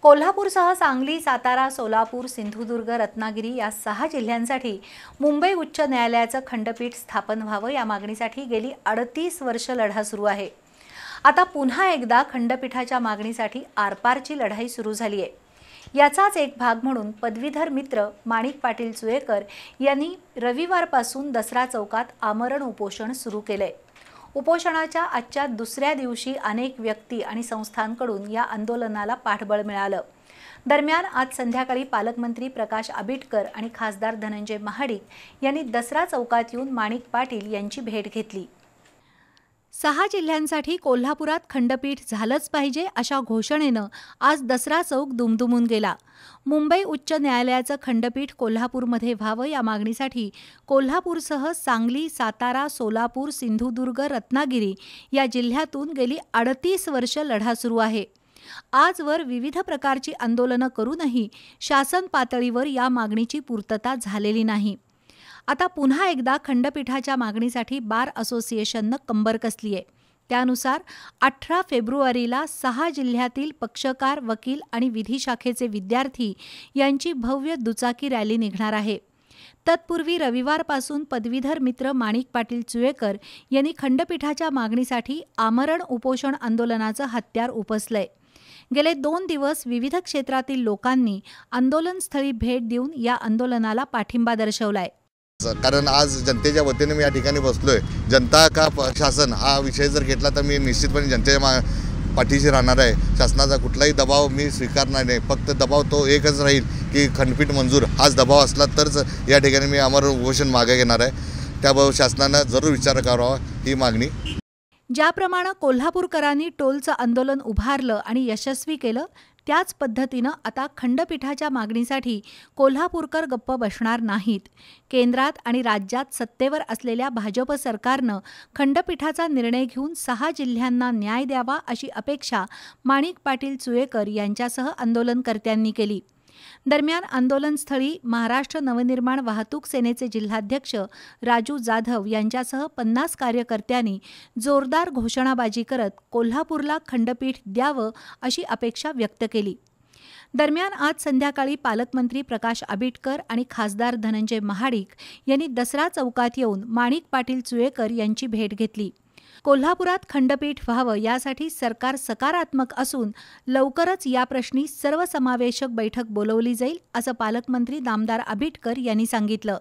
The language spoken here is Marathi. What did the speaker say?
कोल्हापूरसह सांगली, सातारा, सोलापूर, सिंधुदुर्ग, रत्नागिरी या 6 जिल्ह्यांसाठी मुंबई उच्च न्यायालयाचं खंडपीठ स्थापन व्हावं या मागणीसाठी गेली 38 वर्ष लढा सुरू आहे। आता पुन्हा एकदा खंडपीठाच्या मागणीसाठी आरपारची लढाई सुरू झाली आहे। याचाच एक भाग म्हणून पदवीधर मित्र माणिक पाटील चुएकर यांनी रविवारपासून दसरा चौकात आमरण उपोषण सुरू केलंय। उपोषणाच्या आजच्या दुसऱ्या दिवशी अनेक व्यक्ती आणि संस्थांकडून या आंदोलनाला पाठबळ मिळालं। दरम्यान आज संध्याकाळी पालकमंत्री प्रकाश आबिटकर आणि खासदार धनंजय महाडिक यांनी दसरा चौकात येऊन माणिक पाटील यांची भेट घेतली। 6 जिल्ह्यांसाठी कोल्हापुरात खंडपीठ झालंच पाहिजे अशा घोषणेनं आज दसरा चौक दुमदुमून गेला। मुंबई उच्च न्यायालयाचं खंडपीठ कोल्हापूरमध्ये व्हावं या मागणीसाठी कोल्हापूरसह सांगली, सातारा, सोलापूर, सिंधुदुर्ग, रत्नागिरी या जिल्ह्यातून गेली 38 वर्ष लढा सुरू आहे। आजवर विविध प्रकारची आंदोलनं करूनही शासन पातळीवर या मागणीची पूर्तता झालेली नाही। आता पुन्हा एकदा खंडपीठाच्या मागणीसाठी बार असोसिएशननं कंबर कसली आहे। त्यानुसार 18 फेब्रुवारीला 6 जिल्ह्यातील पक्षकार, वकील आणि विधी शाखेचे विद्यार्थी यांची भव्य दुचाकी रॅली निघणार आहे। तत्पूर्वी रविवारपासून पदवीधर मित्र माणिक पाटील चुएकर यांनी खंडपीठाच्या मागणीसाठी आमरण उपोषण आंदोलनाचं हत्यार उपसलंय। गेले 2 दिवस विविध क्षेत्रातील लोकांनी आंदोलनस्थळी भेट देऊन या आंदोलनाला पाठिंबा दर्शवलाय। कारण आज जनतेच्या वतीने मी या ठिकाणी बसलोय। जनता का शासन हा विषय जर घेतला तर मी निश्चितपणे जनतेच्या पाठीशी राहणार आहे। शासनाचा कुठलाही दबाव मी स्वीकारणार नाही। फक्त दबाव तो एकच राहील की खंडपीठ मंजूर हाच दबाव असला तरच या ठिकाणी मी आमरण उपोषण मागे घेणार आहे। त्याबाबत शासनानं जरूर विचार करावा ही मागणी। ज्याप्रमाणे कोल्हापूरकरांनी टोलचं आंदोलन उभारलं आणि यशस्वी केलं, त्याच पद्धतीनं आता खंडपीठाच्या मागणीसाठी कोल्हापूरकर गप्प बसणार नाहीत। केंद्रात आणि राज्यात सत्तेवर असलेल्या भाजप सरकारनं खंडपीठाचा निर्णय घेऊन 6 जिल्ह्यांना न्याय द्यावा अशी अपेक्षा माणिक पाटील चुएकर यांच्यासह आंदोलनकर्त्यांनी केली। दरम्यान आंदोलनस्थळी महाराष्ट्र नवनिर्माण वाहतूक सेनेचे जिल्हाध्यक्ष राजू जाधव यांच्यासह 50 कार्यकर्त्यांनी जोरदार घोषणाबाजी करत कोल्हापूरला खंडपीठ द्यावं अशी अपेक्षा व्यक्त केली। दरम्यान आज संध्याकाळी पालकमंत्री प्रकाश आबिटकर आणि खासदार धनंजय महाडिक यांनी दसरा चौकात येऊन माणिक पाटील चुएकर यांची भेट घेतली। कोल्हापुरात खंडपीठ व्हावं यासाठी सरकार सकारात्मक असून लवकरच या प्रश्नी सर्वसमावेशक बैठक बोलवली जाईल असं पालकमंत्री नामदार आबिटकर यांनी सांगितलं।